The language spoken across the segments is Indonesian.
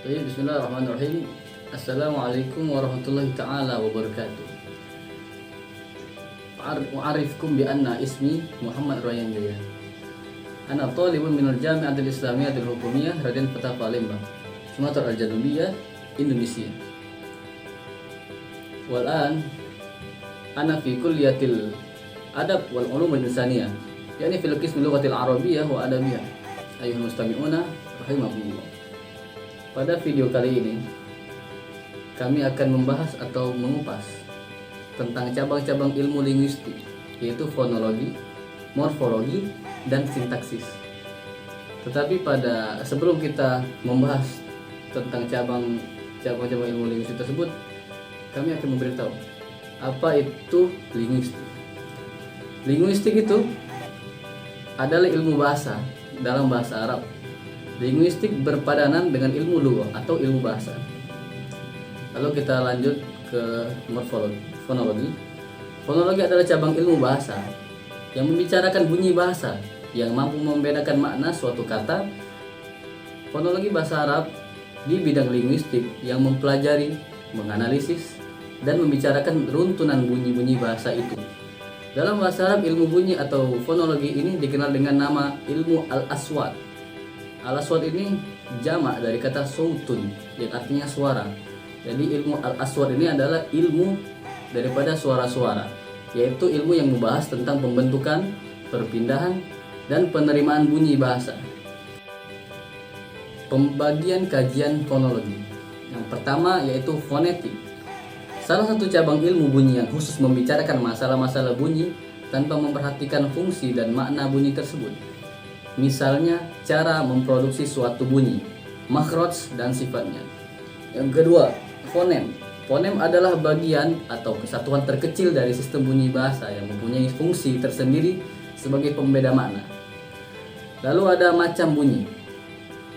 Bismillahirrahmanirrahim. Assalamualaikum warahmatullahi taala wabarakatuh. U'arifkum bi anna ismi Muhammad Rayyan Jaya. Ana talibun minal Jami'atil Islamiyatil Hukumiyah Raden Fatah Palembang, Sumatera Al-Janubiyah, Indonesia. Wal'an ana fi kulliyatil adab wal ulum al-insaniyah, yakni fil qism lughatil arabiyyah wa adabiyah. Ayyuhal mustami'una rahimakumullah. Pada video kali ini kami akan membahas atau mengupas tentang cabang-cabang ilmu linguistik, yaitu fonologi, morfologi, dan sintaksis. Tetapi sebelum kita membahas tentang cabang-cabang ilmu linguistik tersebut, kami akan memberitahu apa itu linguistik. Linguistik itu adalah ilmu bahasa dalam bahasa Arab. Linguistik berpadanan dengan ilmu lugha atau ilmu bahasa. Lalu kita lanjut ke morfologi, fonologi. Fonologi adalah cabang ilmu bahasa yang membicarakan bunyi bahasa yang mampu membedakan makna suatu kata. Fonologi bahasa Arab di bidang linguistik yang mempelajari, menganalisis, dan membicarakan runtunan bunyi-bunyi bahasa itu. Dalam bahasa Arab, ilmu bunyi atau fonologi ini dikenal dengan nama ilmu al-aswat. Al-aswat ini jamak dari kata sautun yang artinya suara. Jadi ilmu al-aswat ini adalah ilmu daripada suara-suara, yaitu ilmu yang membahas tentang pembentukan, perpindahan, dan penerimaan bunyi bahasa. Pembagian kajian fonologi. Yang pertama yaitu fonetik. Salah satu cabang ilmu bunyi yang khusus membicarakan masalah-masalah bunyi tanpa memperhatikan fungsi dan makna bunyi tersebut. Misalnya, cara memproduksi suatu bunyi, makhraj dan sifatnya. Yang kedua, fonem. Fonem adalah bagian atau kesatuan terkecil dari sistem bunyi bahasa yang mempunyai fungsi tersendiri sebagai pembeda makna. Lalu ada macam bunyi.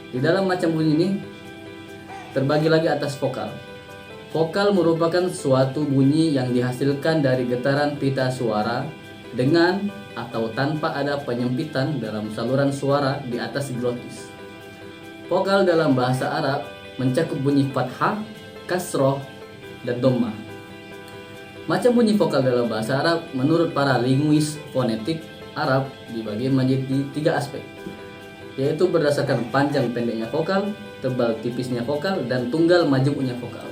Di dalam macam bunyi ini terbagi lagi atas vokal. Vokal merupakan suatu bunyi yang dihasilkan dari getaran pita suara dengan atau tanpa ada penyempitan dalam saluran suara di atas glotis. Vokal dalam bahasa Arab mencakup bunyi fathah, kasroh, dan dhammah. Macam bunyi vokal dalam bahasa Arab menurut para linguis fonetik Arab dibagi menjadi 3 aspek, yaitu berdasarkan panjang pendeknya vokal, tebal tipisnya vokal, dan tunggal majemuknya vokal.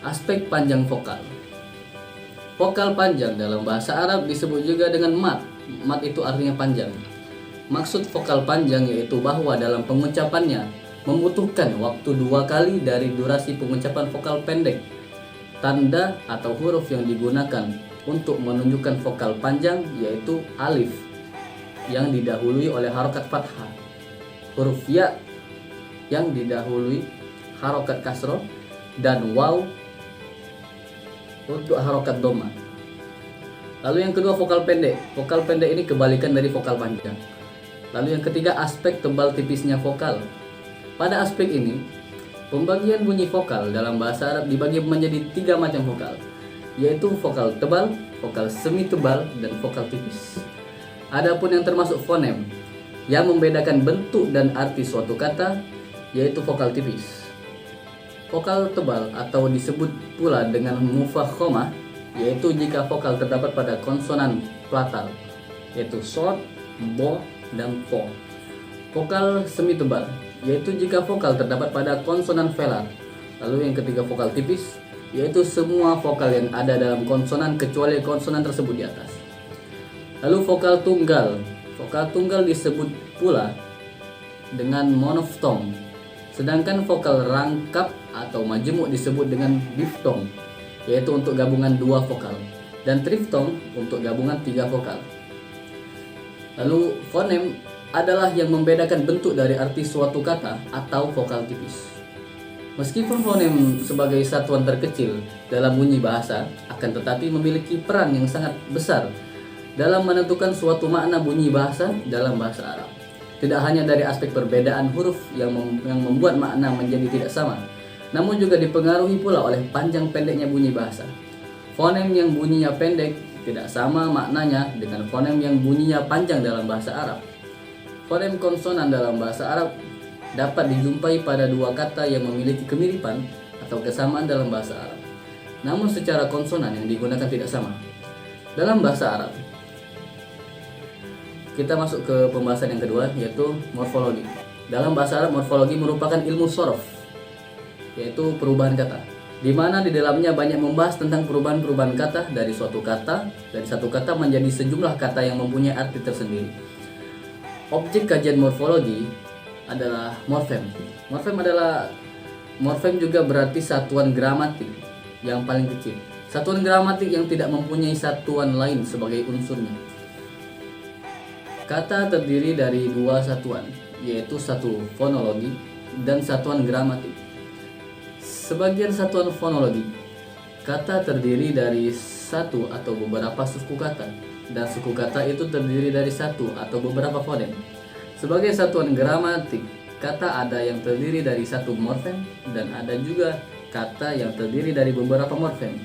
Aspek panjang vokal. Vokal panjang dalam bahasa Arab disebut juga dengan mat. Mat itu artinya panjang. Maksud vokal panjang yaitu bahwa dalam pengucapannya membutuhkan waktu 2 kali dari durasi pengucapan vokal pendek. Tanda atau huruf yang digunakan untuk menunjukkan vokal panjang yaitu alif yang didahului oleh harokat fathah, huruf ya yang didahului harokat kasroh, dan waw untuk harokat dhammah. Lalu yang kedua, vokal pendek. Vokal pendek ini kebalikan dari vokal panjang. Lalu yang ketiga, aspek tebal tipisnya vokal. Pada aspek ini, pembagian bunyi vokal dalam bahasa Arab dibagi menjadi 3 macam vokal, yaitu vokal tebal, vokal semi tebal, dan vokal tipis. Adapun yang termasuk fonem yang membedakan bentuk dan arti suatu kata, yaitu vokal tipis. Vokal tebal atau disebut pula dengan mufakhamah, yaitu jika vokal terdapat pada konsonan platal, yaitu short, bo, dan po. Vokal semi tebal, yaitu jika vokal terdapat pada konsonan velar. Lalu yang ketiga, vokal tipis, yaitu semua vokal yang ada dalam konsonan kecuali konsonan tersebut di atas. Lalu vokal tunggal. Vokal tunggal disebut pula dengan monoftong. Sedangkan vokal rangkap atau majemuk disebut dengan diftong, yaitu untuk gabungan 2 vokal, dan triftong untuk gabungan 3 vokal. Lalu fonem adalah yang membedakan bentuk dari arti suatu kata atau vokal tipis. Meskipun fonem sebagai satuan terkecil dalam bunyi bahasa, akan tetapi memiliki peran yang sangat besar dalam menentukan suatu makna bunyi bahasa dalam bahasa Arab. Tidak hanya dari aspek perbedaan huruf yang membuat makna menjadi tidak sama, namun juga dipengaruhi pula oleh panjang pendeknya bunyi bahasa. Fonem yang bunyinya pendek tidak sama maknanya dengan fonem yang bunyinya panjang dalam bahasa Arab. Fonem konsonan dalam bahasa Arab dapat dijumpai pada dua kata yang memiliki kemiripan atau kesamaan dalam bahasa Arab, namun secara konsonan yang digunakan tidak sama. Dalam bahasa Arab, kita masuk ke pembahasan yang kedua, yaitu morfologi. Dalam bahasa Arab, morfologi merupakan ilmu sorof, yaitu perubahan kata, di mana di dalamnya banyak membahas tentang perubahan-perubahan kata dari satu kata menjadi sejumlah kata yang mempunyai arti tersendiri. Objek kajian morfologi adalah morfem. Morfem juga berarti satuan gramatik yang paling kecil. Satuan gramatik yang tidak mempunyai satuan lain sebagai unsurnya. Kata terdiri dari dua satuan, yaitu satu fonologi dan satuan gramatik. Sebagian satuan fonologi, kata terdiri dari satu atau beberapa suku kata, dan suku kata itu terdiri dari satu atau beberapa fonem. Sebagai satuan gramatik, kata ada yang terdiri dari satu morfem dan ada juga kata yang terdiri dari beberapa morfem.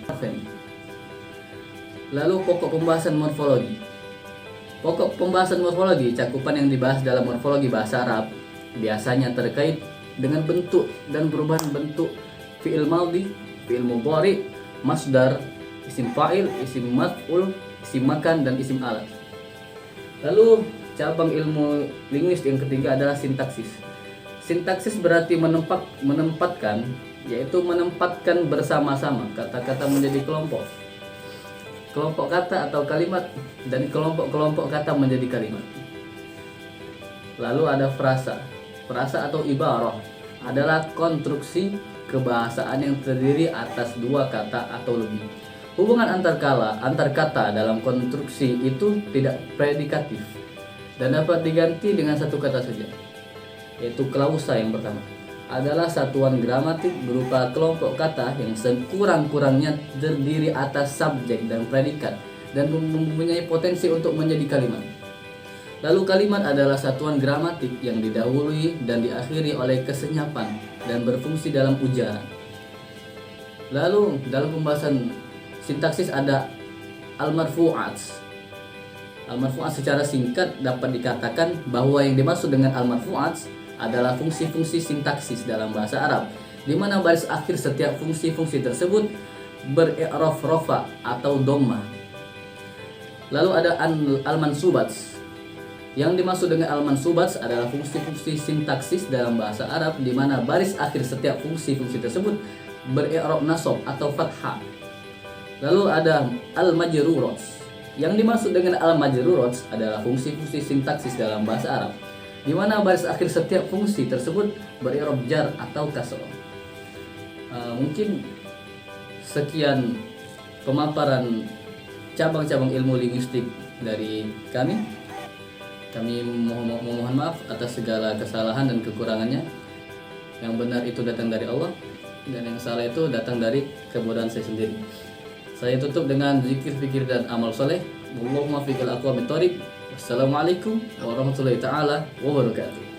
Lalu pokok pembahasan morfologi. Pokok pembahasan morfologi, cakupan yang dibahas dalam morfologi bahasa Arab biasanya terkait dengan bentuk dan perubahan bentuk fi'il madhi, fi'il mudhari, masdar, isim fa'il, isim maf'ul, isim makan, dan isim alat. Lalu cabang ilmu linguistik yang ketiga adalah sintaksis. Sintaksis berarti menempatkan, yaitu menempatkan bersama-sama kata-kata menjadi kelompok kata atau kalimat, dan kelompok-kelompok kata menjadi kalimat. Lalu ada frasa. Frasa atau ibarah adalah konstruksi kebahasaan yang terdiri atas dua kata atau lebih. Hubungan antar kata dalam konstruksi itu tidak predikatif dan dapat diganti dengan satu kata saja, yaitu klausa yang pertama adalah satuan gramatik berupa kelompok kata yang sekurang-kurangnya terdiri atas subjek dan predikat dan mempunyai potensi untuk menjadi kalimat. Lalu kalimat adalah satuan gramatik yang didahului dan diakhiri oleh kesenyapan dan berfungsi dalam ujaran. Lalu dalam pembahasan sintaksis ada al-marfu'at. Al-marfu'at secara singkat dapat dikatakan bahwa yang dimaksud dengan al-marfu'at adalah fungsi-fungsi sintaksis dalam bahasa Arab, di mana baris akhir setiap fungsi-fungsi tersebut ber-i'raf rafa atau dhammah. Lalu ada al-mansubat. Yang dimaksud dengan al-mansubat adalah fungsi-fungsi sintaksis dalam bahasa Arab, di mana baris akhir setiap fungsi-fungsi tersebut ber-i'rab nasab atau fathah. Lalu ada al-majrurat. Yang dimaksud dengan al-majrurat adalah fungsi-fungsi sintaksis dalam bahasa Arab, di mana baris akhir setiap fungsi tersebut ber-i'rab jar atau kasrah. Mungkin sekian pemaparan cabang-cabang ilmu linguistik dari kami. Kami memohon maaf atas segala kesalahan dan kekurangannya. Yang benar itu datang dari Allah, dan yang salah itu datang dari kebodohan saya sendiri. Saya tutup dengan zikir, fikir, dan amal soleh. Allahumma fiqil aqwamit thoriq. Wassalamualaikum warahmatullahi taala wabarakatuh.